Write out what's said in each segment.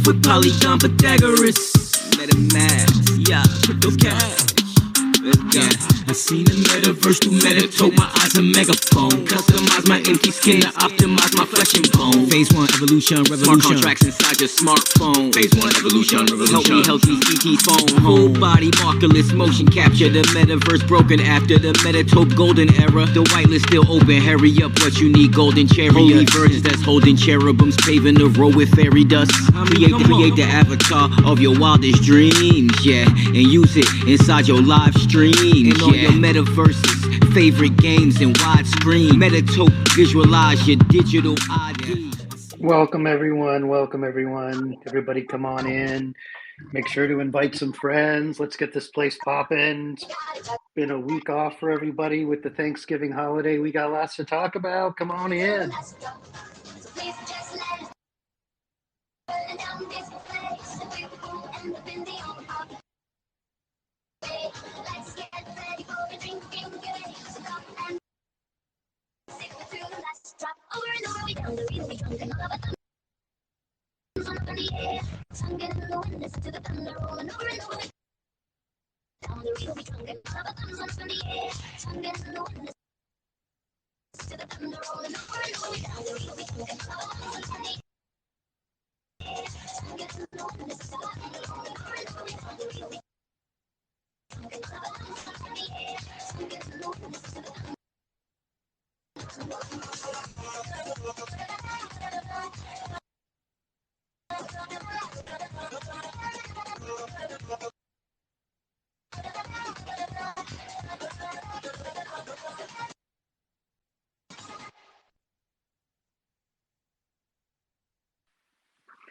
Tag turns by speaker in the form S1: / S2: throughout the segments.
S1: with Polygon Pythagoras. MetaMask, yeah, crypto cash. Yeah, I seen the metaverse through Metatope, my eyes a megaphone. Customize my empty skin to optimize my flesh and bone. Phase 1, evolution, revolution. Smart contracts inside your smartphone. Phase 1, evolution, revolution. Help me ET phone. Full body markerless motion capture. The metaverse broken after the Metatope golden era. The whitelist still open, hurry up what you need, golden chariot. Holy virgins that's holding cherubims, paving the road with fairy dust. Create the avatar of your wildest dreams, yeah. And use it inside your live stream. And all your metaverses, favorite games and widescreen. Metatope, visualize your digital ID.
S2: Welcome everyone, welcome everyone. Everybody come on in. Make sure to invite some friends. Let's get this place popping. It's been a week off for everybody with the Thanksgiving holiday. We got lots to talk about. Come on in.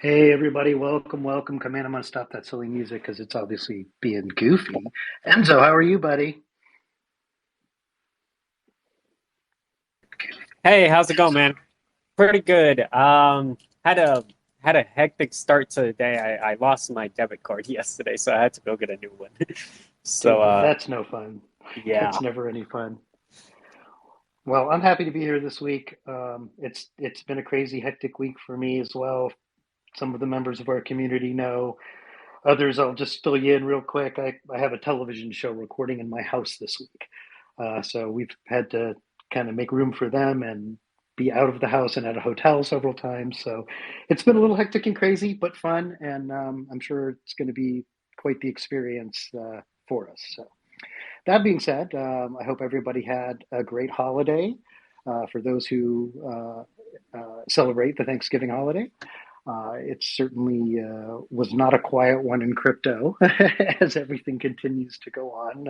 S2: Hey everybody, welcome. Come in. I'm gonna stop that silly music because it's obviously being goofy. Enzo, how are you, buddy?
S3: Hey, how's it going, man? Pretty good. Had a hectic start to the day. I lost my debit card yesterday, so I had to go get a new one. So
S2: that's no fun.
S3: Yeah,
S2: that's never any fun. Well, I'm happy to be here this week. It's been a crazy, hectic week for me as well. Some of the members of our community know. Others, I'll just fill you in real quick. I have a television show recording in my house this week. So we've had to kind of make room for them and be out of the house and at a hotel several times. So it's been a little hectic and crazy, but fun. And I'm sure it's going to be quite the experience for us. So that being said, I hope everybody had a great holiday. For those who celebrate the Thanksgiving holiday. It certainly was not a quiet one in crypto as everything continues to go on,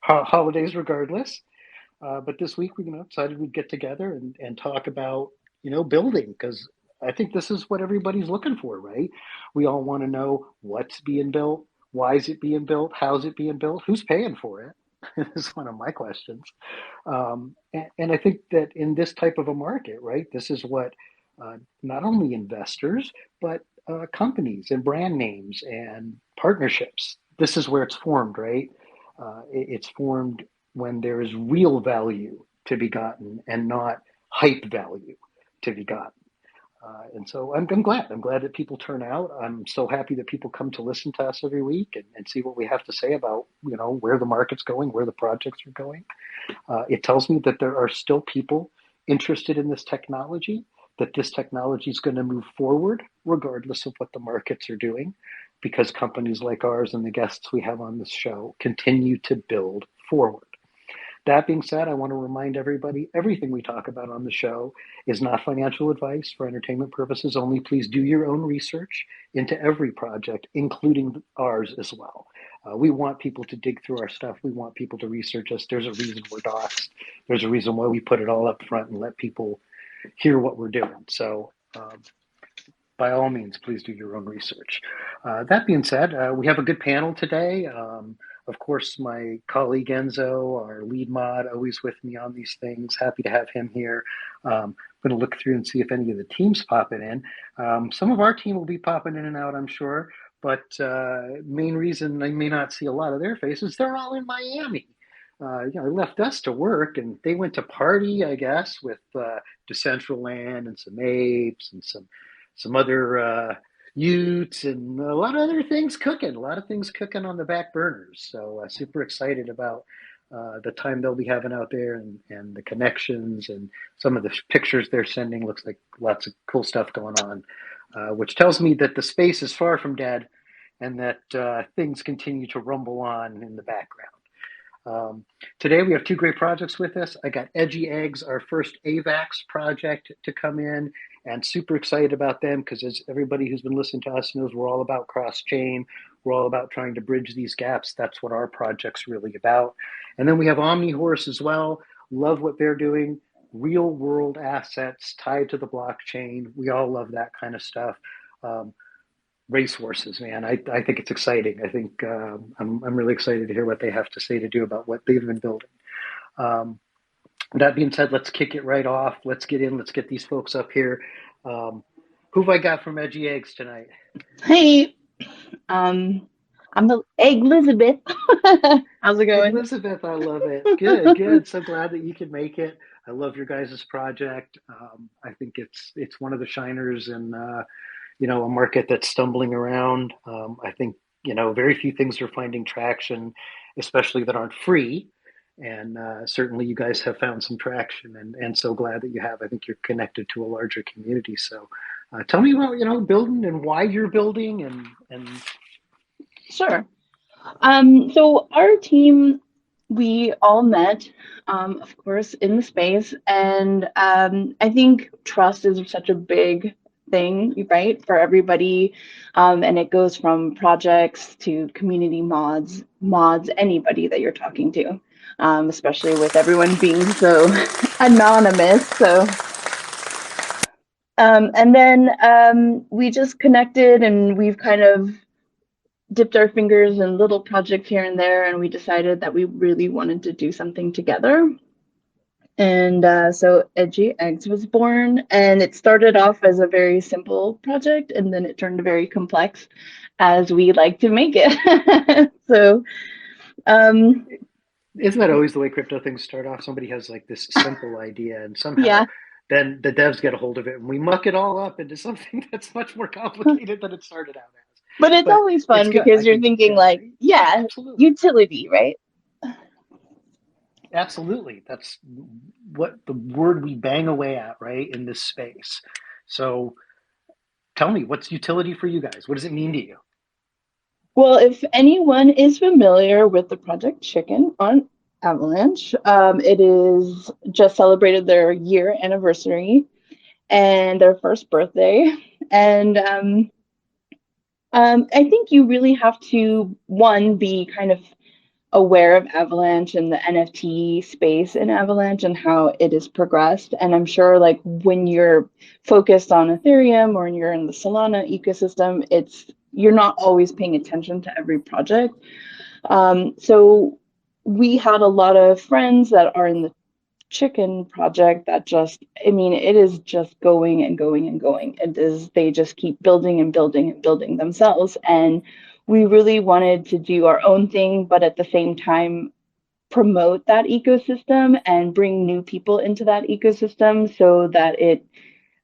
S2: holidays regardless. But this week we decided we'd get together and talk about, building, because I think this is what everybody's looking for, right? We all want to know what's being built, why is it being built, how's it being built, who's paying for it? This is one of my questions. And I think that in this type of a market, right, this is what not only investors, but companies and brand names and partnerships. This is where it's formed, right? It's formed when there is real value to be gotten and not hype value to be gotten. And so I'm glad. I'm glad that people turn out. I'm so happy that people come to listen to us every week and see what we have to say about, where the market's going, where the projects are going. It tells me that there are still people interested in this technology, that this technology is going to move forward regardless of what the markets are doing, because companies like ours and the guests we have on this show continue to build forward. That being said, I want to remind everybody, everything we talk about on the show is not financial advice for entertainment purposes only. Please do your own research into every project, including ours as well. We want people to dig through our stuff. We want people to research us. There's a reason we're doxxed. There's a reason why we put it all up front and let people hear what we're doing. So by all means, please do your own research. That being said, we have a good panel today. Of course, my colleague Enzo, our lead mod, always with me on these things. Happy to have him here. I'm going to look through and see if any of the teams popping in. Some of our team will be popping in and out, I'm sure. But main reason I may not see a lot of their faces, they're all in Miami. They left us to work, and they went to party, I guess, with Decentraland and some apes and some other Utes and a lot of other things cooking. A lot of things cooking on the back burners. So super excited about the time they'll be having out there and the connections and some of the pictures they're sending. Looks like lots of cool stuff going on, which tells me that the space is far from dead and that things continue to rumble on in the background. Today we have two great projects with us. I got EdgyEggs, our first AVAX project, to come in, and super excited about them because, as everybody who's been listening to us knows, we're all about cross-chain. We're all about trying to bridge these gaps. That's what our project's really about. And then we have Omnihorse as well. Love what they're doing. Real world assets tied to the blockchain. We all love that kind of stuff. Racehorses, man. I think it's exciting. I think I'm really excited to hear what they have to say to do about what they've been building. That being said, let's kick it right off. Let's get in. Let's get these folks up here. Who have I got from EdgyEggs tonight?
S4: Hey, I'm the Egg Elizabeth. How's it going?
S2: Elizabeth, I love it. Good, good. So glad that you could make it. I love your guys' project. I think it's one of the shiners in a market that's stumbling around. I think very few things are finding traction, especially that aren't free. And certainly you guys have found some traction, and so glad that you have. I think you're connected to a larger community. So tell me about building and why you're building and.
S4: Sure. So our team, we all met, of course, in the space, and I think trust is such a big thing, right, for everybody, and it goes from projects to community mods, anybody that you're talking to, especially with everyone being so anonymous. So, and then we just connected, and we've kind of dipped our fingers in little projects here and there, and we decided that we really wanted to do something together. And so EdgyEggs was born, and it started off as a very simple project, and then it turned very complex, as we like to make it. So,
S2: isn't that always the way crypto things start off? Somebody has like this simple idea, and somehow
S4: yeah,
S2: then the devs get a hold of it, and we muck it all up into something that's much more complicated than it started out as.
S4: But it's always fun because you're thinking like, yeah, absolutely. Utility, right?
S2: Absolutely. That's what the word we bang away at, right, in this space. So tell me, what's utility for you guys? What does it mean to you?
S4: Well, if anyone is familiar with the Project Chicken on Avalanche, it is just celebrated their year anniversary and their first birthday. And I think you really have to, one, be kind of aware of Avalanche and the NFT space in Avalanche and how it has progressed. And I'm sure like when you're focused on Ethereum or you're in the Solana ecosystem, you're not always paying attention to every project. So we had a lot of friends that are in the Chicken project that it is just going and going and going. They just keep building and building and building themselves. And we really wanted to do our own thing, but at the same time, promote that ecosystem and bring new people into that ecosystem so that it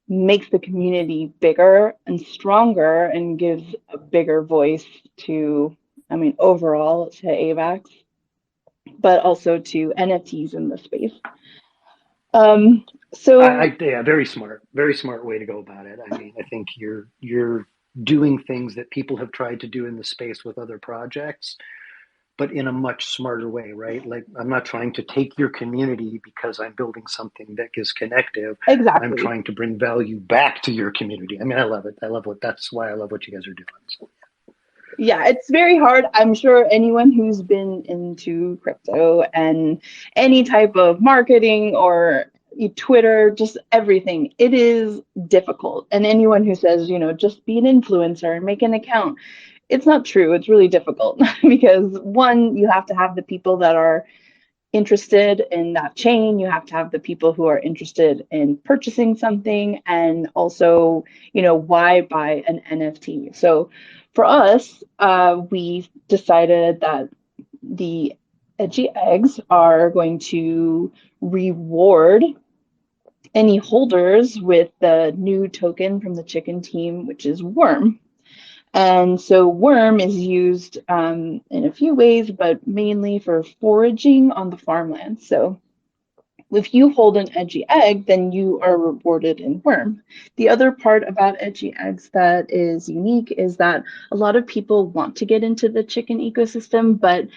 S4: makes the community bigger and stronger and gives a bigger voice to, overall to AVAX, but also to NFTs in the space.
S2: Very smart way to go about it. I think you're doing things that people have tried to do in the space with other projects, but in a much smarter way, right? Like, I'm not trying to take your community because I'm building something that is connective.
S4: Exactly.
S2: I'm trying to bring value back to your community. I love it. That's why I love what you guys are doing. So.
S4: Yeah, it's very hard. I'm sure anyone who's been into crypto and any type of marketing or Twitter, just everything, it is difficult. And anyone who says, just be an influencer and make an account, it's not true. It's really difficult because one, you have to have the people that are interested in that chain. You have to have the people who are interested in purchasing something, and also, why buy an NFT? So for us, we decided that the EdgyEggs are going to reward any holders with the new token from the chicken team, which is Worm. And so worm is used in a few ways, but mainly for foraging on the farmland. So if you hold an edgy egg, then you are rewarded in worm. The other part about EdgyEggs that is unique is that a lot of people want to get into the chicken ecosystem, but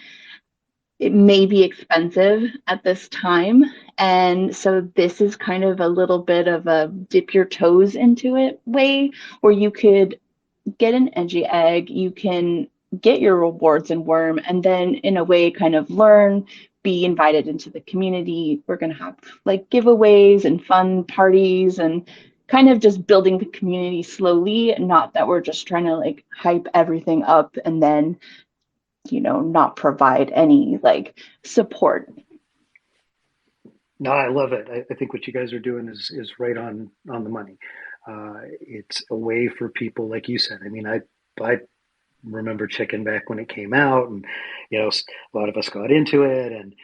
S4: it may be expensive at this time. And so this is kind of a little bit of a dip your toes into it way where you could get an edgy egg, you can get your rewards in worm, and then in a way kind of learn, be invited into the community. We're going to have like giveaways and fun parties and kind of just building the community slowly, not that we're just trying to like hype everything up and then not provide any like support.
S2: No, I love it. I think what you guys are doing is right on the money. It's a way for people, like you said. I mean, I remember chicken back when it came out, and a lot of us got into it, and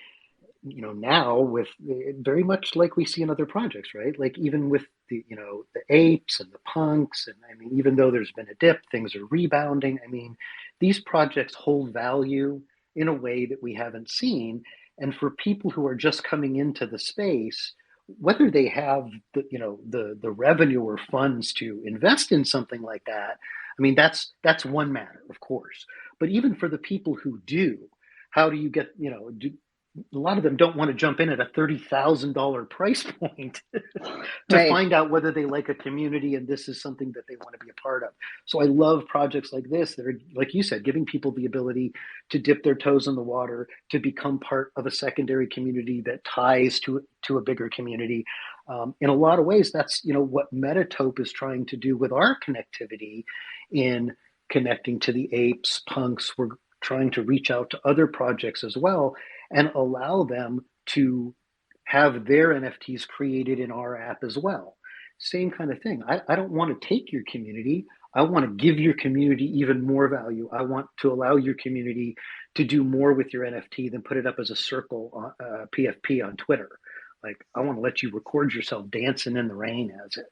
S2: now with very much like we see in other projects, right? Like even with the the apes and the punks, and I mean, even though there's been a dip, things are rebounding. I mean, these projects hold value in a way that we haven't seen. And for people who are just coming into the space, whether they have the revenue or funds to invest in something like that, I mean, that's one matter, of course. But even for the people who do, how do you get, a lot of them don't want to jump in at a $30,000 price point to
S4: Right.
S2: find out whether they like a community and this is something that they want to be a part of. So I love projects like this that are, like you said, giving people the ability to dip their toes in the water, to become part of a secondary community that ties to a bigger community. In a lot of ways, that's what Metatope is trying to do with our connectivity in connecting to the apes, punks. We're trying to reach out to other projects as well and allow them to have their NFTs created in our app as well. Same kind of thing. I don't want to take your community. I want to give your community even more value. I want to allow your community to do more with your NFT than put it up as a circle PFP on Twitter. Like, I want to let you record yourself dancing in the rain as it.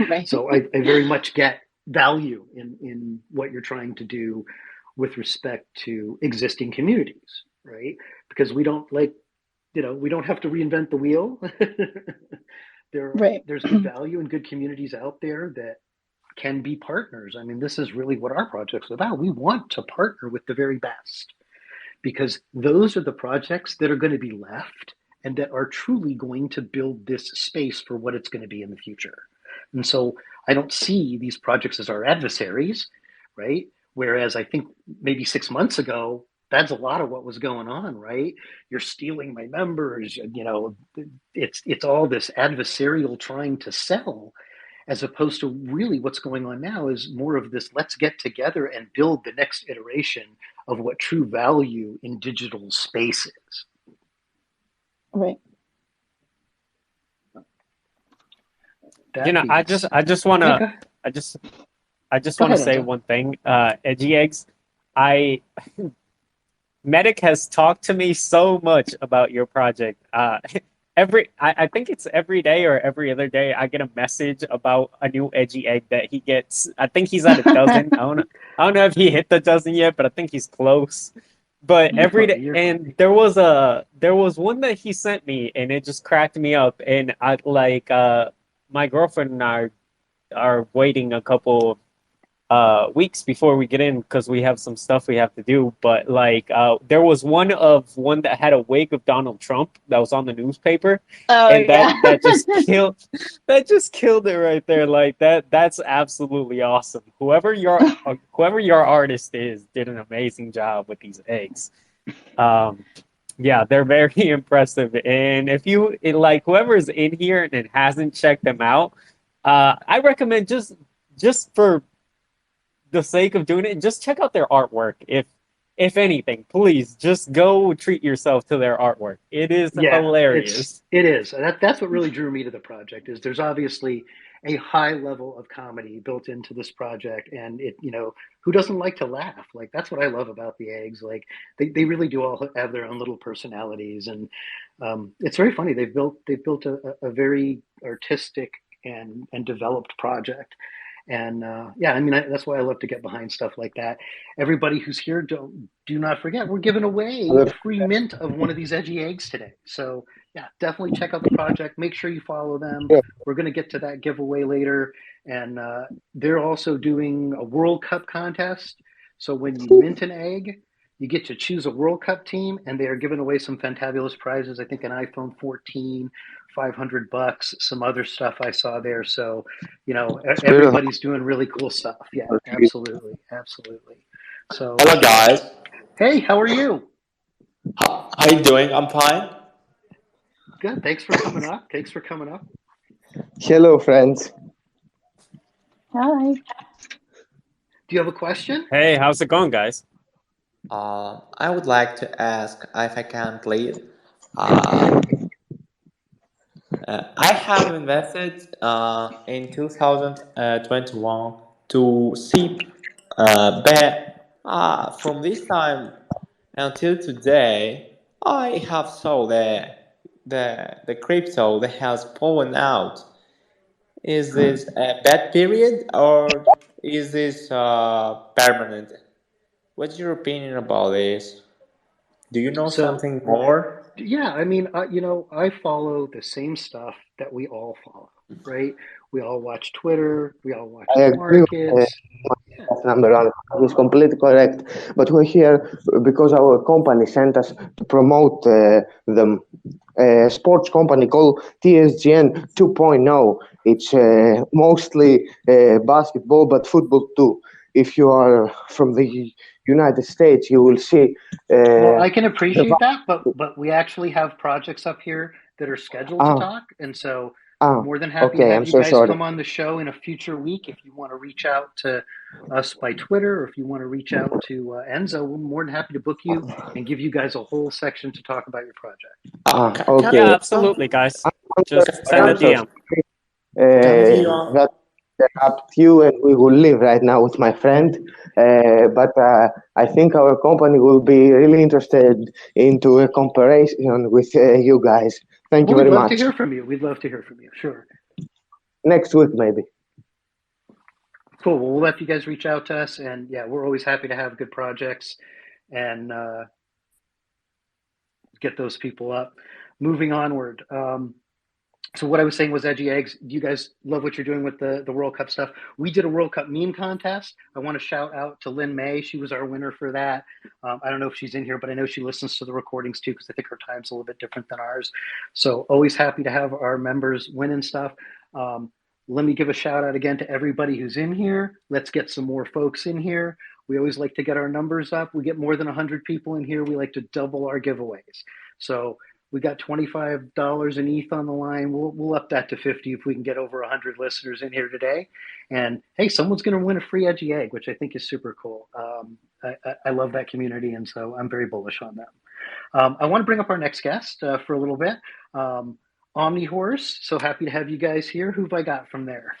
S4: Right.
S2: So I very much get value in what you're trying to do with respect to existing communities, right? Because we don't we don't have to reinvent the wheel.
S4: Right.
S2: There's good value and good communities out there that can be partners. I mean, this is really what our project's about. We want to partner with the very best because those are the projects that are going to be left and that are truly going to build this space for what it's going to be in the future. And so I don't see these projects as our adversaries, right? Whereas I think maybe 6 months ago, that's a lot of what was going on, right? You're stealing my members, it's all this adversarial trying to sell, as opposed to really what's going on now is more of this, let's get together and build the next iteration of what true value in digital space is.
S4: Right.
S3: I just want to, I just want to say one thing. EdgyEggs, Medic has talked to me so much about your project. I think it's every day or every other day I get a message about a new edgy egg that he gets. I think he's at a dozen. I don't know if he hit the dozen yet, but I think he's close. But every day, and there was one that he sent me, and it just cracked me up. And I like my girlfriend and I are waiting a couple weeks before we get in because we have some stuff we have to do. But like there was one that had a wig of Donald Trump that was on the newspaper. And that just killed it right there. Like that's absolutely awesome. Whoever your artist is did an amazing job with these eggs. Yeah, they're very impressive. And if you like whoever's in here and hasn't checked them out, I recommend just for the sake of doing it, just check out their artwork. If anything, please just go treat yourself to their artwork. It is hilarious.
S2: It is. That's what really drew me to the project. Is there's obviously a high level of comedy built into this project, and it who doesn't like to laugh? Like that's what I love about the eggs. Like they really do all have their own little personalities, and it's very funny. They've built a very artistic and developed project. And yeah, I mean, that's why I love to get behind stuff like that. Everybody who's here, do not forget, we're giving away a free mint of one of these EdgyEggs today. So yeah, definitely check out the project. Make sure you follow them.
S5: Yeah.
S2: We're going to get to that giveaway later. And they're also doing a World Cup contest. So when you mint an egg, you get to choose a World Cup team, and they are giving away some fantabulous prizes. I think an iPhone 14, $500, some other stuff I saw there. So, you know, everybody's doing really cool stuff. Yeah, absolutely, absolutely. So,
S6: Hello guys,
S2: hey, how are you?
S6: how you doing? I'm fine.
S2: Good. Thanks for coming up. Thanks for coming up.
S5: Hello, friends.
S4: Hi.
S2: Do you have a question?
S3: Hey, how's it going, guys?
S6: I would like to ask if I can, please. I have invested in 2021 to see but from this time until today, I have saw the crypto that has fallen out. Is this a bad period or is this permanent? What's your opinion about this? Do you know
S2: So,
S6: something more?
S2: yeah, I mean, you know, I follow the same stuff that we all follow, right? We all watch Twitter. We all watch
S5: I
S2: the
S5: agree with
S2: markets. Yeah.
S5: number one. He's completely correct. But we're here because our company sent us to promote the sports company called TSGN 2.0. It's mostly basketball, but football too. If you are from the United States, you will see.
S2: Well, I can appreciate that, but we actually have projects up here that are scheduled to
S5: Ah,
S2: talk, and so
S5: ah,
S2: more than happy to
S5: okay.
S2: have
S5: I'm
S2: you
S5: so
S2: guys
S5: sorry.
S2: come on the show in a future week. If you want to reach out to us by Twitter, or if you want to reach out to Enzo, we're more than happy to book you and give you guys a whole section to talk about your project.
S5: Ah,
S6: Can
S3: Yeah,
S5: okay.
S3: absolutely, guys.
S5: I'm
S3: Just send a
S5: so
S3: DM.
S5: sorry.
S6: can you
S5: That up to you, and we will leave right now with my friend. But I think our company will be really interested into a comparison with you guys. Thank you
S2: Well, we'd
S5: very
S2: love to
S5: much.
S2: hear from you. We'd love to hear from you. Sure.
S5: Next week, maybe.
S2: Cool. Well, we'll let you guys reach out to us, and yeah, we're always happy to have good projects and get those people up. Moving onward. So what I was saying was EdgyEggs. You guys love what you're doing with the World Cup stuff. We did a World Cup meme contest. I want to shout out to Lynn May. She was our winner for that. I don't know if she's in here, but I know she listens to the recordings too, because I think her time's a little bit different than ours. So always happy to have our members win and stuff. Let me give a shout out again to everybody who's in here. Let's get some more folks in here. We always like to get our numbers up. We get more than 100 people in here. We like to double our giveaways. So we got $25 in ETH on the line. We'll up that to 50 if we can get over 100 listeners in here today. And hey, someone's going to win a free EdgyEgg, which I think is super cool. I love that community, and so I'm very bullish on them. I want to bring up our next guest for a little bit. Omnihorse, so happy to have you guys here. Who've I got from there?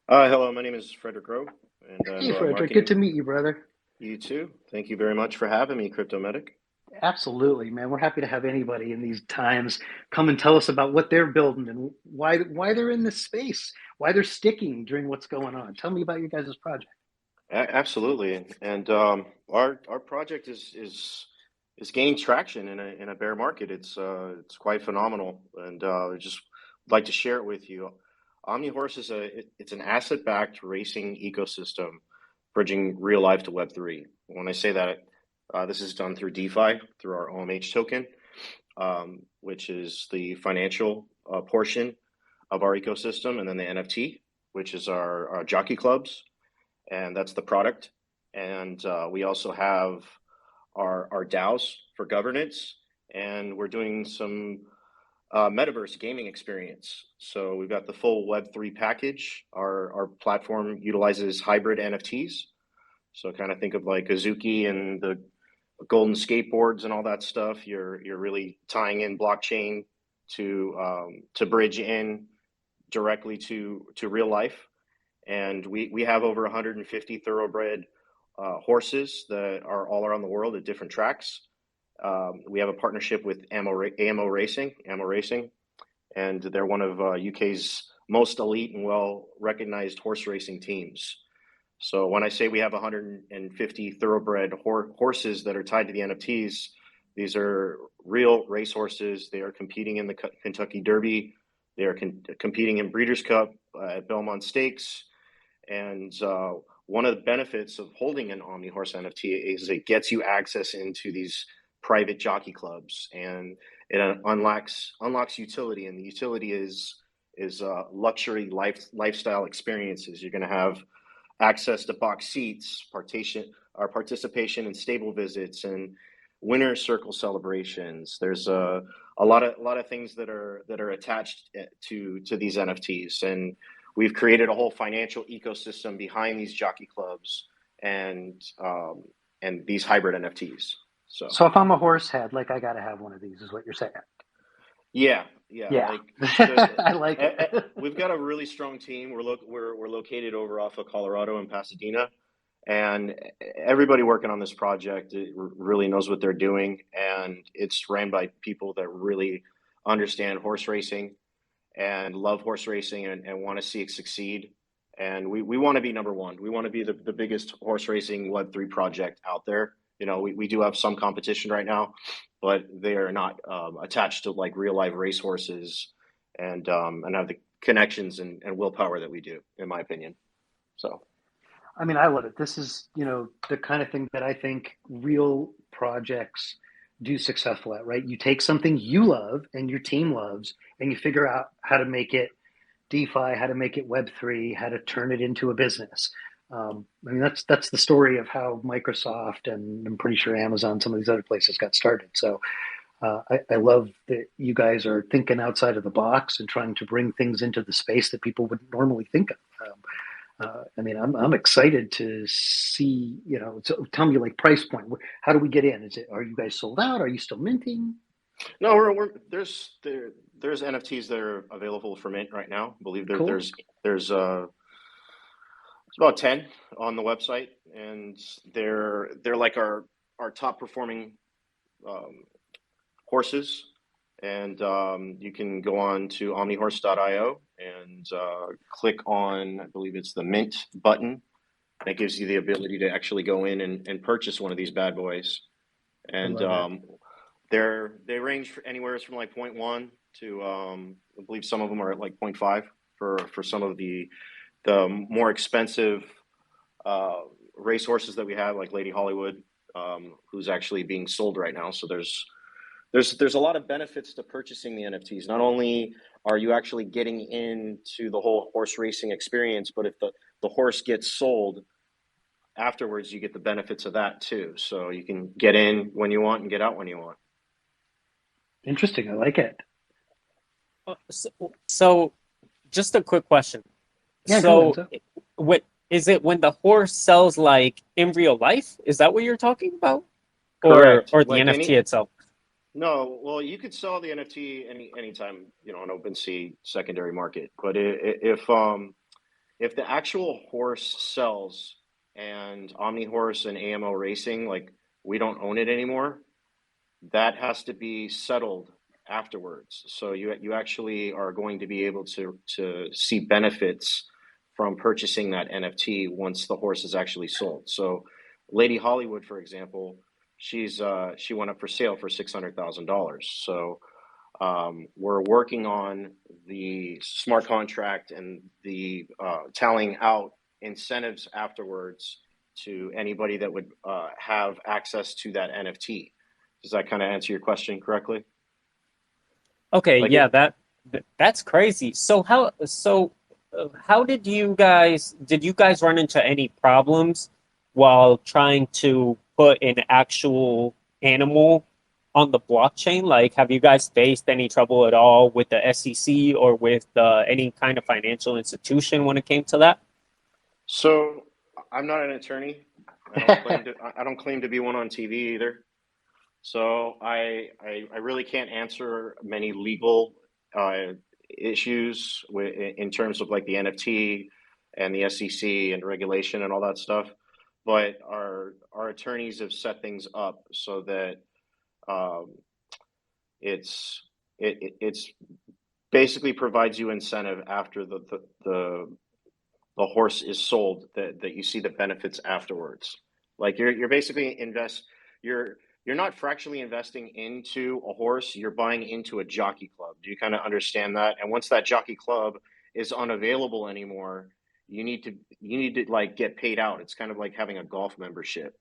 S7: Hello, my name is Frederick Rowe, and I'm
S2: Hey, Frederick,
S7: marketing.
S2: good to meet you, brother.
S7: You too. Thank you very much for having me, Crypto Medic.
S2: Absolutely, man. We're happy to have anybody in these times come and tell us about what they're building and why they're in this space, why they're sticking during what's going on. Tell me about your guys' project.
S7: Absolutely, and our project is gaining traction in a bear market. It's quite phenomenal, and I just like to share it with you. Omnihorse is it's an asset-backed racing ecosystem, bridging real life to Web3. When I say that, this is done through DeFi, through our OMH token, which is the financial portion of our ecosystem, and then the NFT, which is our jockey clubs, and that's the product. And we also have our DAOs for governance, and we're doing some metaverse gaming experience. So we've got the full Web3 package. Our platform utilizes hybrid NFTs. So kind of think of like Azuki and the golden skateboards and all that stuff. You're really tying in blockchain to bridge in directly to real life. And we have over 150 thoroughbred horses that are all around the world at different tracks. We have a partnership with Ammo Racing, and they're one of UK's most elite and well-recognized horse racing teams. So when I say we have 150 thoroughbred horses that are tied to the NFTs, these are real racehorses. They are competing in the Kentucky Derby. They are competing in Breeders' Cup at Belmont Stakes. And one of the benefits of holding an Omnihorse NFT is it gets you access into these private jockey clubs, and it unlocks utility. And the utility is luxury lifestyle experiences. You're going to have access to box seats, participation in stable visits, and winner's circle celebrations. There's a lot of things that are attached to these NFTs, and we've created a whole financial ecosystem behind these jockey clubs and these hybrid NFTs.
S2: So if I'm a horse head, like, I got to have one of these, is what you're saying?
S7: Yeah.
S2: Like, I like it.
S7: We've got a really strong team. We're located over off of Colorado in Pasadena, and everybody working on this project really knows what they're doing, and it's ran by people that really understand horse racing and love horse racing and want to see it succeed. And we want to be number one. We want to be the biggest horse racing Web3 project out there. You know, we do have some competition right now, but they are not attached to like real live race horses and have the connections and willpower that we do, in my opinion. So,
S2: I mean, I love it. This is, the kind of thing that I think real projects do successful at, right? You take something you love and your team loves, and you figure out how to make it DeFi, how to make it Web3, how to turn it into a business. I mean, that's the story of how Microsoft and I'm pretty sure Amazon, some of these other places got started. So I love that you guys are thinking outside of the box and trying to bring things into the space that people wouldn't normally think of. I mean, I'm excited to see, so tell me, like, price point. How do we get in? Are you guys sold out? Are you still minting?
S7: No, there's NFTs that are available for mint right now. I believe
S2: Cool.
S7: there's it's about 10 on the website, and they're like our top performing horses. And you can go on to omnihorse.io and click on, I believe it's the mint button. That gives you the ability to actually go in and purchase one of these bad boys. And they range anywhere from like 0.1 to I believe some of them are at like 0.5 for some of the more expensive racehorses that we have, like Lady Hollywood, who's actually being sold right now. So there's a lot of benefits to purchasing the NFTs. Not only are you actually getting into the whole horse racing experience, but if the horse gets sold afterwards, you get the benefits of that too. So you can get in when you want and get out when you want.
S2: Interesting. I like it.
S3: So just a quick question.
S2: Yeah,
S3: so
S2: go ahead,
S3: what is it when the horse sells, like in real life? Is that what you're talking about?
S7: Correct.
S3: Or the
S7: Like
S3: NFT itself?
S7: No, well, you could sell the NFT anytime, on OpenSea secondary market. But if the actual horse sells and Omnihorse and AMO Racing, like, we don't own it anymore, that has to be settled afterwards. So you actually are going to be able to see benefits from purchasing that NFT once the horse is actually sold. So Lady Hollywood, for example, she went up for sale for $600,000. So we're working on the smart contract and the tallying out incentives afterwards to anybody that would have access to that NFT. Does that kind of answer your question correctly?
S3: Okay,
S7: Like
S3: yeah, that's crazy. So how did you guys run into any problems while trying to put an actual animal on the blockchain? Like, have you guys faced any trouble at all with the SEC or with any kind of financial institution when it came to that?
S7: So I'm not an attorney. I don't claim to be one on TV either. So I really can't answer many legal issues in terms of like the NFT and the SEC and regulation and all that stuff. But our attorneys have set things up so that it's basically provides you incentive after the horse is sold, that you see the benefits afterwards. Like you're basically you're not fractionally investing into a horse, you're buying into a jockey club. Do you kind of understand that? And once that jockey club is unavailable anymore, you need to like get paid out. It's kind of like having a golf membership.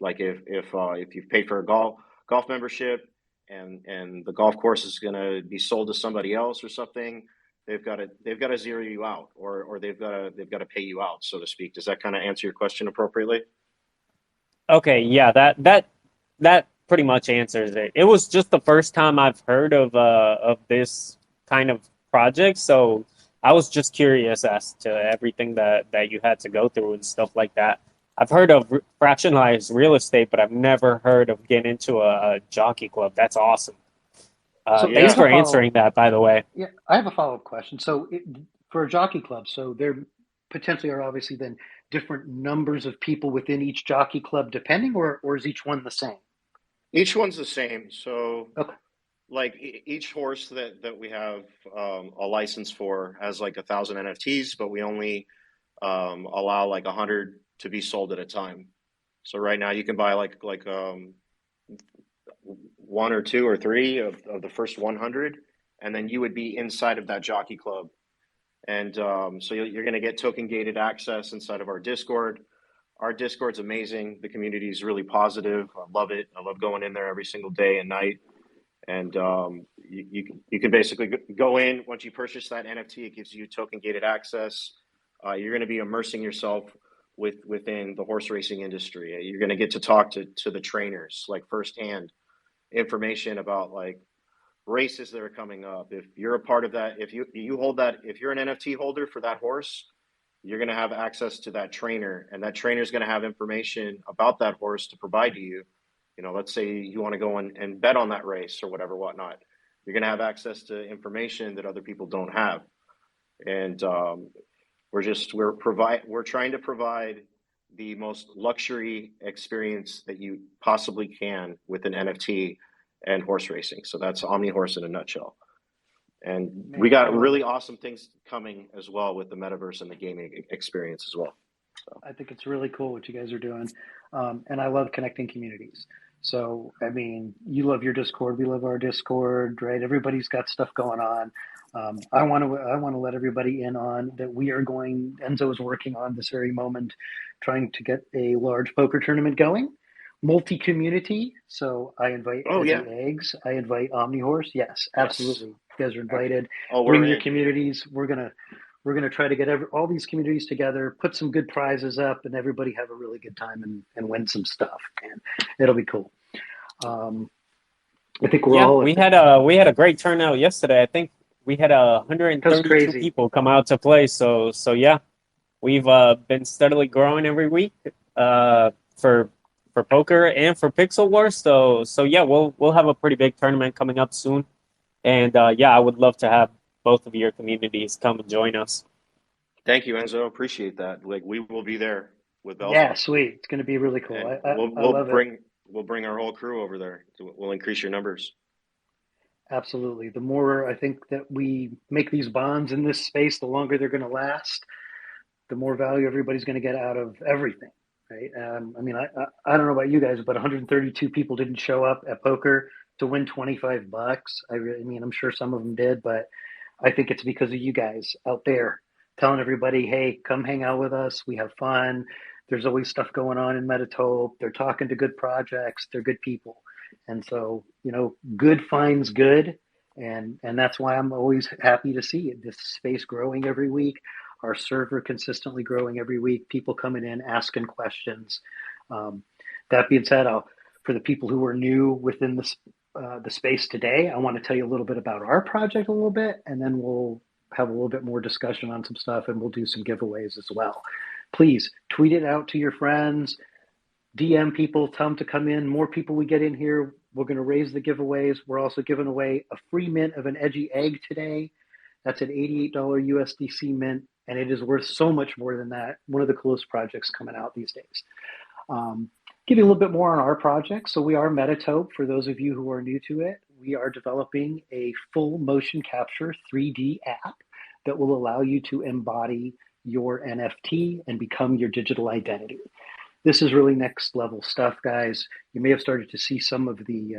S7: Like if you've paid for a golf membership and the golf course is going to be sold to somebody else or something, they've got to zero you out, or they've got to pay you out, so to speak. Does that kind of answer your question appropriately?
S3: Okay, yeah, that pretty much answers it. It was just the first time I've heard of this kind of project, so I was just curious as to everything that you had to go through and stuff like that. I've heard of fractionalized real estate, but I've never heard of getting into a jockey club. That's awesome.
S2: So
S3: Thanks for answering that, by the way.
S2: Yeah, I have a follow-up question. So for a jockey club, so there potentially are obviously then different numbers of people within each jockey club depending, or is each one the same?
S7: Each one's the same. So
S2: Okay.
S7: like each horse that we have a license for has like 1,000 NFTs, but we only allow like 100 to be sold at a time. So right now you can buy like one or two or three of the first 100, and then you would be inside of that jockey club. And so you're going to get token gated access inside of our Discord. Our Discord's amazing. The community is really positive. I love it. I love going in there every single day and night. And you can basically go in. Once you purchase that NFT, it gives you token gated access. You're going to be immersing yourself within the horse racing industry. You're going to get to talk to the trainers, like firsthand information about like races that are coming up. If you're a part of that, if you hold that, if you're an NFT holder for that horse, you're going to have access to that trainer, and that trainer is going to have information about that horse to provide to you. You know, let's say you want to go and bet on that race or whatnot. You're going to have access to information that other people don't have. And we're trying to provide the most luxury experience that you possibly can with an NFT and horse racing. So that's Omnihorse in a nutshell. And we got really awesome things coming as well with the metaverse and the gaming experience as well. So
S2: I think it's really cool what you guys are doing. And I love connecting communities. So, I mean, you love your Discord. We love our Discord, right? Everybody's got stuff going on. I want to let everybody in on that. Enzo is working on this very moment, trying to get a large poker tournament going, multi-community. So I invite EdgyEggs. I invite Omnihorse. Yes, absolutely. Yes. You guys are invited. Bring your communities. We're gonna try to get all these communities together, put some good prizes up, and everybody have a really good time and win some stuff. And it'll be cool. I think we
S3: had a great turnout yesterday. I think we had 132 people come out to play. So yeah, we've been steadily growing every week for poker and for Pixel Wars. So yeah, we'll have a pretty big tournament coming up soon. And I would love to have both of your communities come and join us.
S7: Thank you, Enzo. Appreciate that. Like, we will be there with Belza.
S2: Yeah, sweet. It's going to be really cool.
S7: We'll bring our whole crew over there. We'll increase your numbers.
S2: Absolutely. The more I think that we make these bonds in this space, the longer they're going to last, the more value everybody's going to get out of everything, right? I mean, I don't know about you guys, but 132 people didn't show up at poker to win $25. I mean, I'm sure some of them did, but I think it's because of you guys out there telling everybody, hey, come hang out with us. We have fun. There's always stuff going on in Metatope. They're talking to good projects. They're good people. And so, you know, good finds good. And that's why I'm always happy to see this space growing every week, our server consistently growing every week, people coming in, asking questions. That being said, for the people who are new within the space today, I want to tell you a little bit about our project a little bit, and then we'll have a little bit more discussion on some stuff, and we'll do some giveaways as well. Please tweet it out to your friends, DM people, tell them to come in. More people we get in here, we're going to raise the giveaways. We're also giving away a free mint of an EdgyEgg today. That's an $88 USDC mint, and it is worth so much more than that. One of the coolest projects coming out these days. Give you a little bit more on our project. So we are Metatope. For those of you who are new to it, we are developing a full motion capture 3D app that will allow you to embody your NFT and become your digital identity. This is really next level stuff, guys. You may have started to see some of the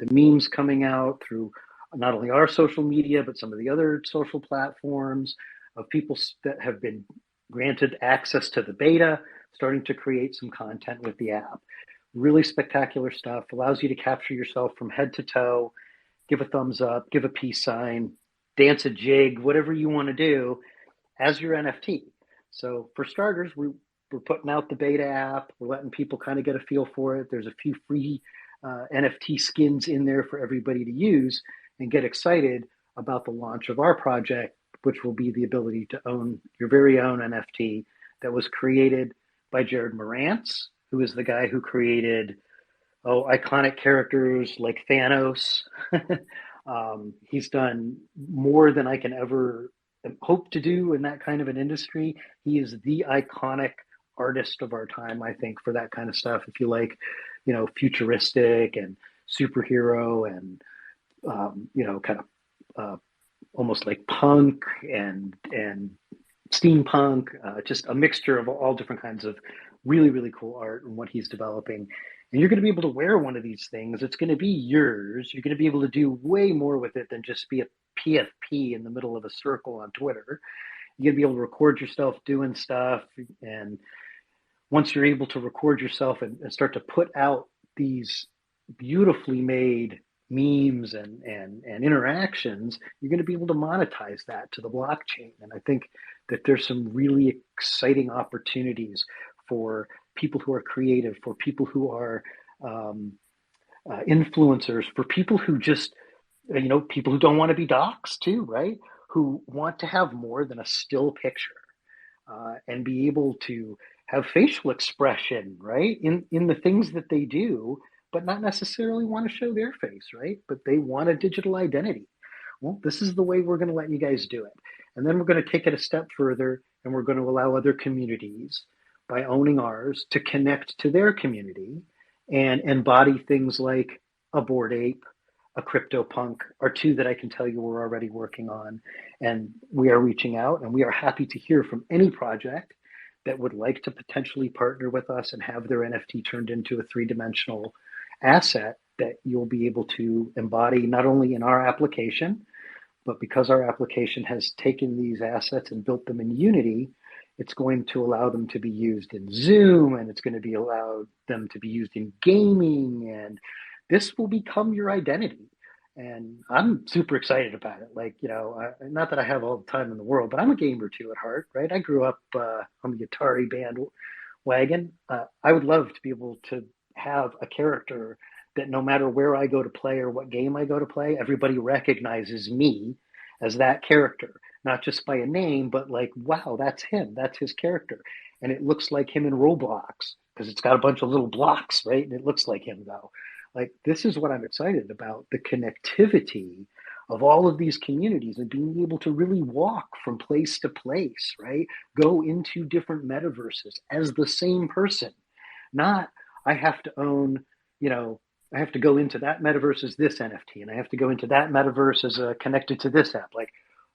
S2: memes coming out through not only our social media, but some of the other social platforms of people that have been granted access to the beta, starting to create some content with the app. Really spectacular stuff, allows you to capture yourself from head to toe, give a thumbs up, give a peace sign, dance a jig, whatever you want to do as your NFT. So for starters, we're putting out the beta app. We're letting people kind of get a feel for it. There's a few free NFT skins in there for everybody to use and get excited about the launch of our project, which will be the ability to own your very own NFT that was created by Jared Morantz, who is the guy who created iconic characters like Thanos. He's done more than I can ever hope to do in that kind of an industry. He is the iconic artist of our time, I think, for that kind of stuff. If you like, futuristic and superhero and, kind of almost like punk and steampunk, just a mixture of all different kinds of really, really cool art and what he's developing. And you're going to be able to wear one of these things. It's going to be yours. You're going to be able to do way more with it than just be a PFP in the middle of a circle on Twitter. You're going to be able to record yourself doing stuff. And once you're able to record yourself and start to put out these beautifully made memes and interactions, you're going to be able to monetize that to the blockchain. And I think that there's some really exciting opportunities for people who are creative, for people who are influencers, for people who just, people who don't want to be doxxed too, right? Who want to have more than a still picture and be able to have facial expression, right? In the things that they do, but not necessarily want to show their face, right? But they want a digital identity. Well, this is the way we're going to let you guys do it. And then we're going to take it a step further, and we're going to allow other communities, by owning ours, to connect to their community and embody things like a Bored Ape, a CryptoPunk, are two that I can tell you we're already working on. And we are reaching out, and we are happy to hear from any project that would like to potentially partner with us and have their NFT turned into a three-dimensional asset that you'll be able to embody not only in our application, but because our application has taken these assets and built them in Unity, it's going to allow them to be used in Zoom, and it's going to be allowed them to be used in gaming, and this will become your identity. And I'm super excited about it. Like, not that I have all the time in the world, but I'm a gamer too at heart, right? I grew up on the Atari bandwagon. I would love to be able to have a character that no matter where I go to play or what game I go to play, everybody recognizes me as that character, not just by a name, but like, wow, that's him, that's his character. And it looks like him in Roblox because it's got a bunch of little blocks, right? And it looks like him though. Like, this is what I'm excited about, the connectivity of all of these communities and being able to really walk from place to place, right? Go into different metaverses as the same person, not I have to own, I have to go into that metaverse as this NFT, and I have to go into that metaverse as connected to this app. Like,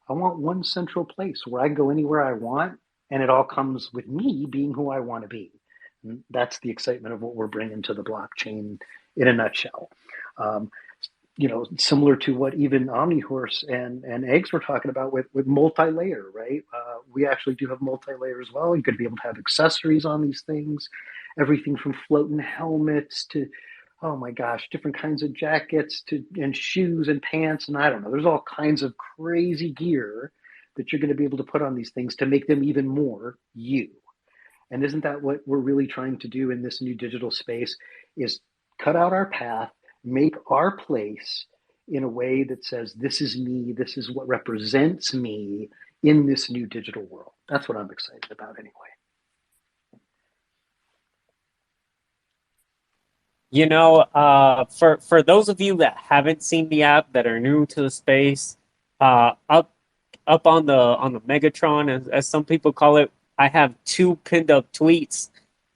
S2: I want one central place where I can go anywhere I want, and it all comes with me being who I want to be. And that's the excitement of what we're bringing to the blockchain in a nutshell. Similar to what even Omnihorse and EdgyEggs were talking about with multi-layer, right? We actually do have multi-layer as well. You could be able to have accessories on these things, everything from floating helmets to, oh my gosh, different kinds of jackets and shoes and pants. And I don't know, there's all kinds of crazy gear that you're going to be able to put on these things to make them even more you. And isn't that what we're really trying to do in this new digital space, is cut out our path, make our place in a way that says, this is me, this is what represents me in this new digital world. That's what I'm excited about anyway.
S3: For those of you that haven't seen the app, that are new to the space, up on the Megatron, as some people call it, I have 2 pinned up tweets.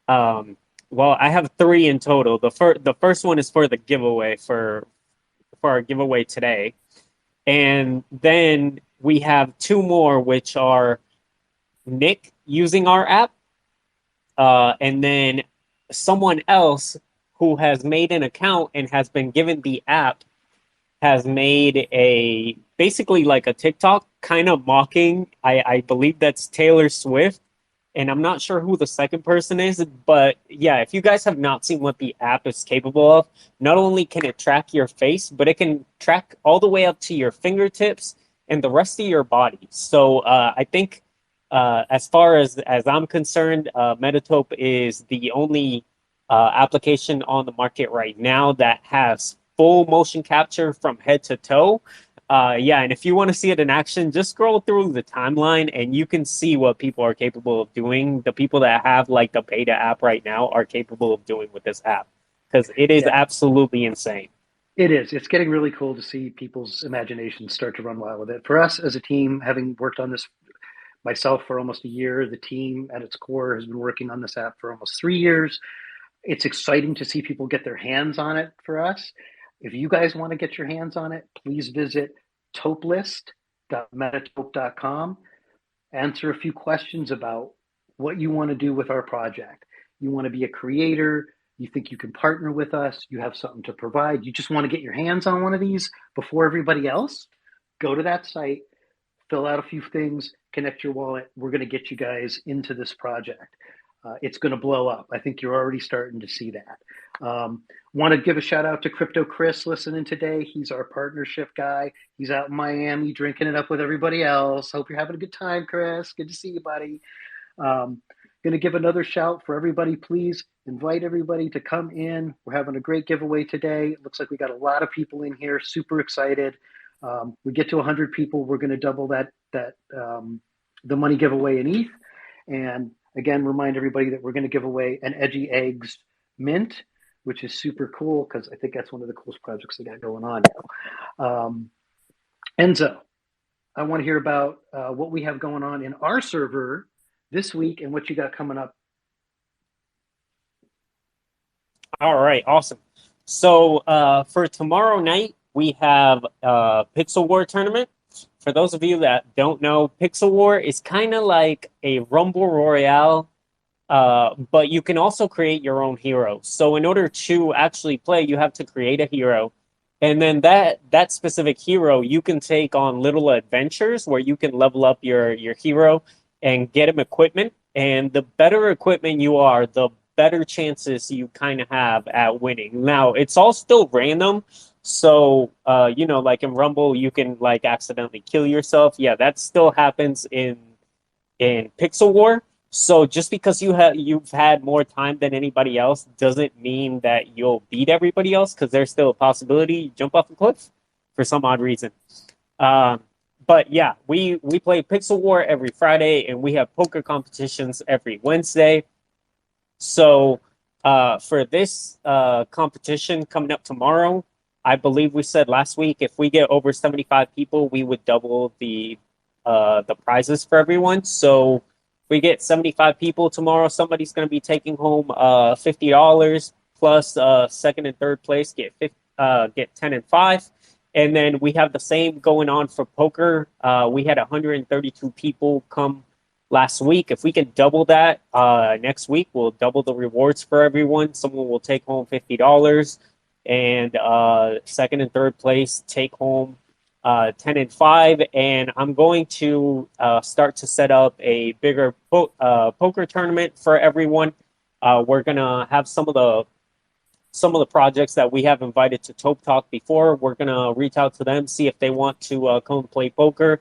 S3: Well, I have 3 in total. The first one is for the giveaway for for our giveaway today. And then we have two more, which are Nick using our app, and then someone else who has made an account and has been given the app has made a basically like a TikTok kind of mocking. I believe that's Taylor Swift. And I'm not sure who the second person is, but yeah, if you guys have not seen what the app is capable of, not only can it track your face, but it can track all the way up to your fingertips and the rest of your body. So I think as far as I'm concerned, Metatope is the only application on the market right now that has full motion capture from head to toe. Yeah, and if you want to see it in action, just scroll through the timeline and you can see what people are capable of doing. The people that have like the beta app right now are capable of doing with this app because it is absolutely insane.
S2: It is. It's getting really cool to see people's imaginations start to run wild with it. For us as a team, having worked on this myself for almost a year, the team at its core has been working on this app for almost 3 years. It's exciting to see people get their hands on it for us. If you guys want to get your hands on it, please visit topelist.metatope.com. Answer a few questions about what you want to do with our project. You want to be a creator, you think you can partner with us, you have something to provide, you just want to get your hands on one of these before everybody else, go to that site, fill out a few things, connect your wallet. We're going to get you guys into this project. It's going to blow up. I think you're already starting to see that. Want to give a shout out to Crypto Chris listening today. He's our partnership guy. He's out in Miami drinking it up with everybody else. Hope you're having a good time, Chris. Good to see you, buddy. Going to give another shout for everybody. Please invite everybody to come in. We're having a great giveaway today. It looks like we got a lot of people in here. Super excited. We get to 100 people. We're going to double that the money giveaway in ETH. And again, remind everybody that we're going to give away an EdgyEggs mint, which is super cool because I think that's one of the coolest projects they got going on now. Enzo, I want to hear about what we have going on in our server this week and what you got coming up.
S3: All right, awesome. So for tomorrow night, we have a Pixel War tournament. For those of you that don't know, Pixel War is kind of like a Rumble Royale, but you can also create your own hero. So in order to actually play, you have to create a hero. And then that specific hero, you can take on little adventures where you can level up your hero and get him equipment. And the better equipment you are, the better chances you kind of have at winning. Now, it's all still random. So, like in Rumble, you can like accidentally kill yourself. Yeah, that still happens in Pixel War. So just because you've had more time than anybody else doesn't mean that you'll beat everybody else, because there's still a possibility you jump off a cliff for some odd reason. But yeah, we play Pixel War every Friday, and we have poker competitions every Wednesday. So for this competition coming up tomorrow, I believe we said last week if we get over 75 people, we would double the prizes for everyone. So we get 75 people tomorrow. Somebody's going to be taking home $50 plus second and third place get 10 and 5. And then we have the same going on for poker. We had 132 people come last week. If we can double that next week, we'll double the rewards for everyone. Someone will take home $50, and second and third place take home 10 and 5. And I'm going to start to set up a bigger poker tournament for everyone. We're gonna have some of the projects that we have invited to TopeTalk before. We're gonna reach out to them, see if they want to come play poker.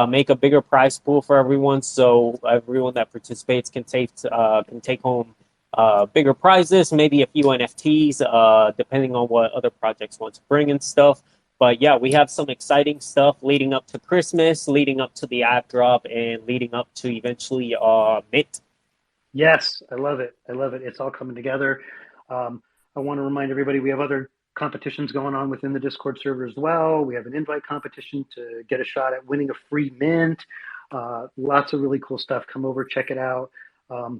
S3: Make a bigger prize pool for everyone, so everyone that participates can take home bigger prizes, maybe a few NFTs, depending on what other projects want to bring and stuff. But yeah, we have some exciting stuff leading up to Christmas, leading up to the app drop, and leading up to eventually Mint.
S2: Yes, I love it. I love it. It's all coming together. I want to remind everybody we have other competitions going on within the Discord server as well. We have an invite competition to get a shot at winning a free mint. Lots of really cool stuff. Come over, check it out.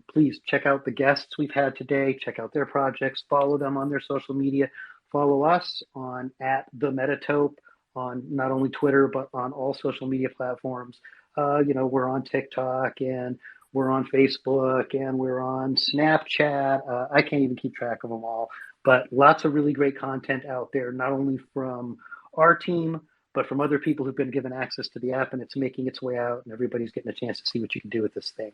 S2: Please check out the guests we've had today. Check out their projects. Follow them on their social media. follow us on @themetatope on not only Twitter, but on all social media platforms. We're on TikTok, and we're on Facebook, and we're on Snapchat. I can't even keep track of them all, but lots of really great content out there, not only from our team, but from other people who've been given access to the app, and it's making its way out, and everybody's getting a chance to see what you can do with this thing.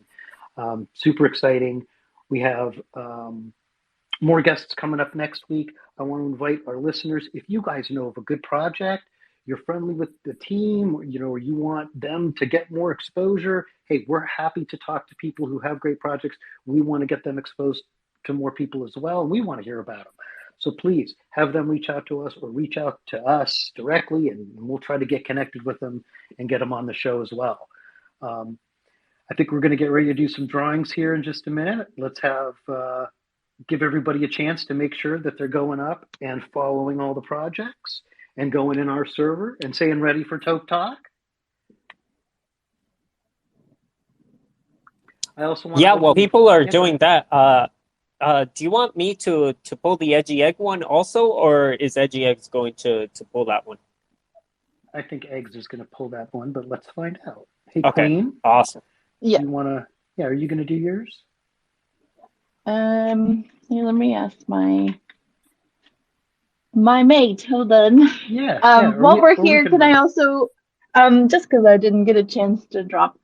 S2: Super exciting. We have more guests coming up next week. I want to invite our listeners, if you guys know of a good project, you're friendly with the team, or you want them to get more exposure, hey, we're happy to talk to people who have great projects. We want to get them exposed to more people as well, and we want to hear about them. So please have them reach out to us or reach out to us directly, and we'll try to get connected with them and get them on the show as well. I think we're going to get ready to do some drawings here in just a minute. Let's give everybody a chance to make sure that they're going up and following all the projects and going in our server and saying ready for TopeTalk. I also want
S3: while people are doing that, do you want me to pull the EdgyEgg one also, or is EdgyEggs going to pull that one?
S2: I think Eggs is going to pull that one, but let's find out. Hey,
S3: Okay,
S2: Queen.
S3: awesome.
S4: Yeah.
S2: You want to? Yeah, are you going to do yours?
S4: Here, let me ask my mate. Hold on.
S2: Yeah.
S4: While we're here, can I also, just because I didn't get a chance to drop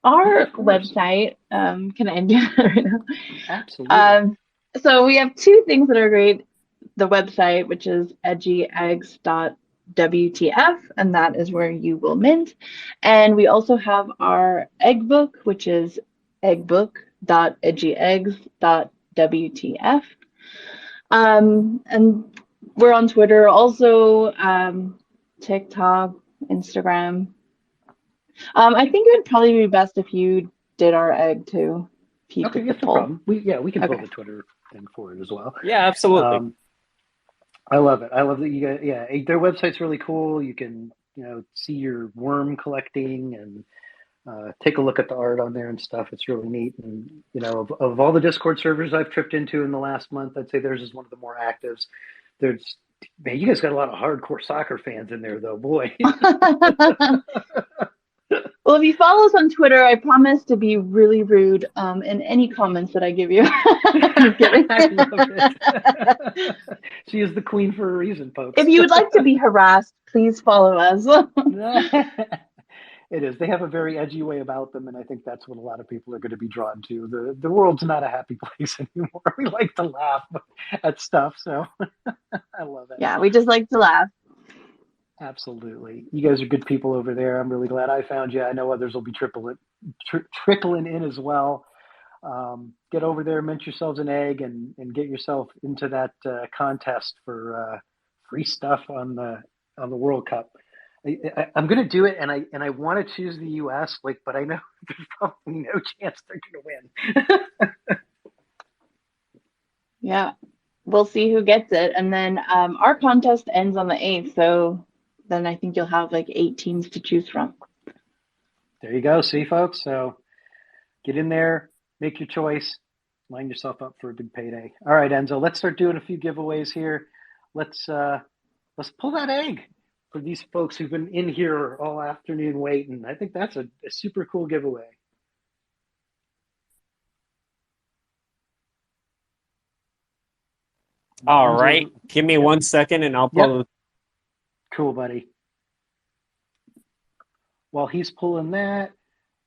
S4: our website, can I do that right now?
S2: Absolutely.
S4: So we have two things that are great. The website, which is EdgyEggs.wtf, and that is where you will mint. And we also have our egg book, which is eggbook.edgyeggs.wtf. And we're on Twitter, also TikTok, Instagram. I think it would probably be best if you did our egg too.
S2: Okay, yes, no problem. We can pull the Twitter thing for it as well.
S3: Yeah, absolutely.
S2: I love it. I love that you guys. Yeah, their website's really cool. You can see your worm collecting and take a look at the art on there and stuff. It's really neat. And of all the Discord servers I've tripped into in the last month, I'd say theirs is one of the more actives. Man, you guys got a lot of hardcore soccer fans in there, though. Boy.
S4: Well, if you follow us on Twitter, I promise to be really rude in any comments that I give you. I'm kidding.
S2: I love it. She is the queen for a reason, folks.
S4: If you would like to be harassed, please follow us.
S2: It is. They have a very edgy way about them, and I think that's what a lot of people are going to be drawn to. The world's not a happy place anymore. We like to laugh at stuff, so I love it.
S4: Yeah, we just like to laugh.
S2: Absolutely. You guys are good people over there. I'm really glad I found you. I know others will be trickling in as well. Get over there, mint yourselves an egg, and get yourself into that contest for free stuff on the World Cup. I'm going to do it, and I want to choose the U.S. But I know there's probably no chance they're going to win.
S4: Yeah, we'll see who gets it, and then our contest ends on the 8th, so then I think you'll have 8 teams to choose from.
S2: There you go. See, folks. So get in there, make your choice, line yourself up for a big payday. All right, Enzo, let's start doing a few giveaways here. Let's pull that egg for these folks who've been in here all afternoon waiting. I think that's a super cool giveaway.
S3: All right. Give me 1 second and I'll pull.
S2: Yep. Cool, buddy. While he's pulling that,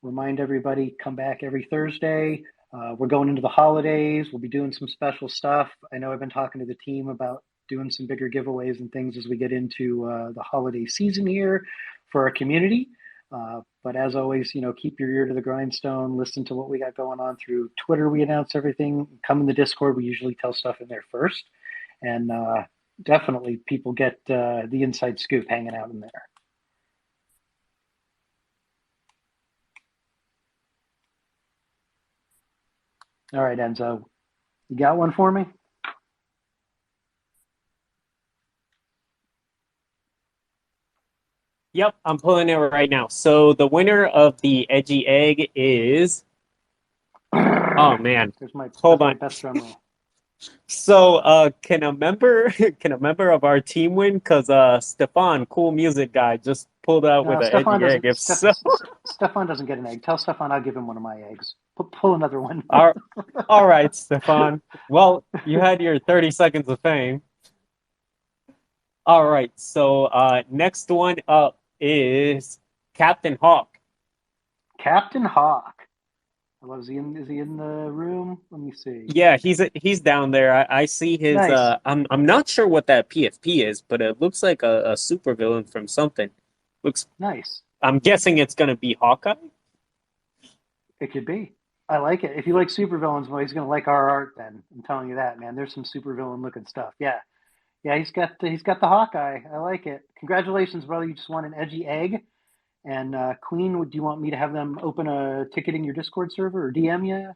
S2: remind everybody, come back every Thursday. We're going into the holidays. We'll be doing some special stuff. I know I've been talking to the team about doing some bigger giveaways and things as we get into the holiday season here for our community. But as always, keep your ear to the grindstone. Listen to what we got going on through Twitter. We announce everything. Come in the Discord. We usually tell stuff in there first. And definitely people get the inside scoop hanging out in there. All right, Enzo, you got one for me?
S3: Yep, I'm pulling it right now. So the winner of the EdgyEgg is... Oh, man.
S2: There's my
S3: Hold on.
S2: best drum roll.
S3: So, can a member can a member of our team win? Because Stefan, cool music guy, just pulled out with
S2: No,
S3: an edgy egg. If so,
S2: Stefan doesn't get an egg. Tell Stefan I'll give him one of my eggs. Pull another one.
S3: all right, Stefan. Well, you had your 30 seconds of fame. All right, so next one up is Captain Hawk.
S2: Captain Hawk. Well, is he in the room? Let me see.
S3: Yeah, he's down there. I see his.
S2: Nice.
S3: I'm not sure what that PFP is, but it looks like a supervillain from something. Looks
S2: nice.
S3: I'm guessing it's gonna be Hawkeye.
S2: It could be. I like it. If you like supervillains, well, he's gonna like our art. Then I'm telling you that, man. There's some supervillain looking stuff. Yeah. He's got the Hawkeye. I like it. Congratulations, brother! You just won an edgy egg. And Queen, do you want me to have them open a ticket in your Discord server or DM you?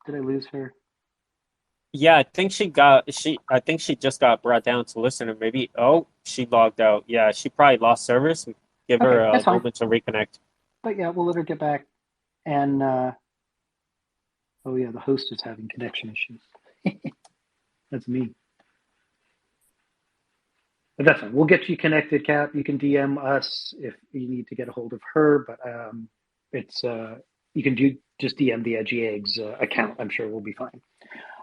S2: Did I lose her?
S3: Yeah, I think she just got brought down to listen, and maybe she logged out. Yeah, she probably lost service. Give her a moment to reconnect.
S2: But yeah, we'll let her get back. And the host is having connection issues. That's me. But that's fine. We'll get you connected, Cap. You can DM us if you need to get a hold of her. But you can just DM the EdgyEggs account. I'm sure we'll be fine.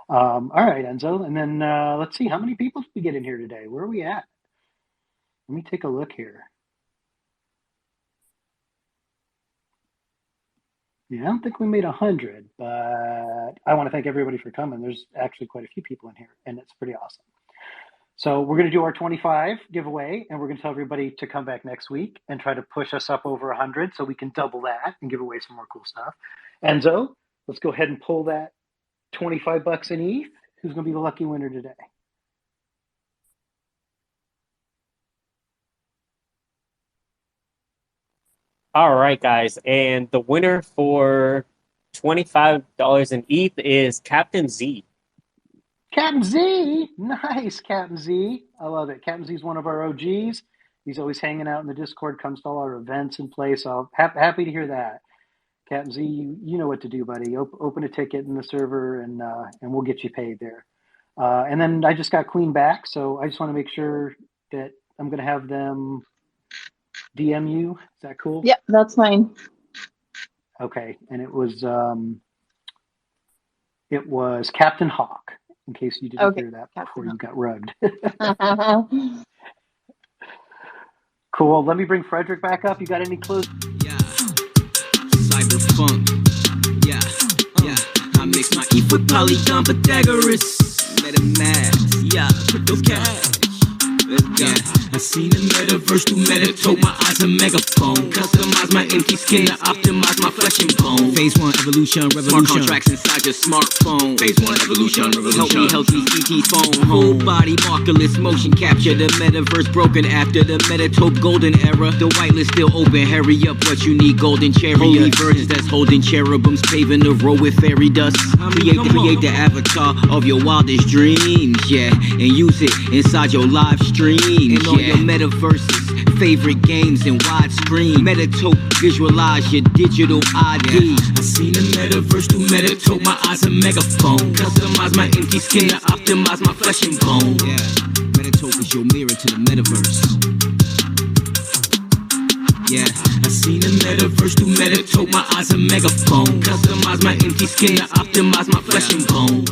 S2: All right, Enzo. And then let's see, how many people did we get in here today? Where are we at? Let me take a look here. Yeah, I don't think we made 100, but I want to thank everybody for coming. There's actually quite a few people in here, and it's pretty awesome. So we're going to do our 25 giveaway, and we're going to tell everybody to come back next week and try to push us up over 100 so we can double that and give away some more cool stuff. Enzo, let's go ahead and pull that $25 in ETH. Who's going to be the lucky winner today?
S3: All right, guys, and the winner for $25 in ETH is Captain Z.
S2: Captain Z, nice, Captain Z. I love it. Captain Z is one of our OGs. He's always hanging out in the Discord, comes to all our events and plays. So happy to hear that. Captain Z, you know what to do, buddy. Open a ticket in the server, and we'll get you paid there. And then I just got Queen back, so I just want to make sure that I'm going to have them DM you. Is that cool?
S4: Yep, that's fine.
S2: Okay, and it was Captain Hawk. In case you didn't hear that before you got rugged. Cool. Let me bring Frederick back up. You got any clues?
S1: Yeah. Cyberpunk. Yeah. I mix my ETH with Polygon Pythagoras. MetaMask. Yeah. Crypto cash. Yeah. I seen the metaverse through Metatope, my eyes a megaphone. Customize my empty skin to optimize my flesh and bone. Phase 1 evolution, revolution. Smart contracts inside your smartphone. Phase 1 evolution, revolution. Help me ET phone. Whole body markerless motion capture. The metaverse broken after the Metatope golden era. The whitelist still open. Hurry up, what you need? Golden chariot. Holy virgins that's holding cherubims, paving the road with fairy dust. Create the avatar of your wildest dreams, yeah, and use it inside your live stream. And on your metaverses, favorite games in widescreen. Metatope, visualize your digital ID. I seen the metaverse through Metatope, my eyes a megaphone. Customize my empty skin to optimize my flesh and bone. Yeah, Metatope is your mirror to the metaverse. Yeah, I seen the metaverse through Metatope, my eyes a megaphone. Customize my empty skin to optimize my flesh and bone.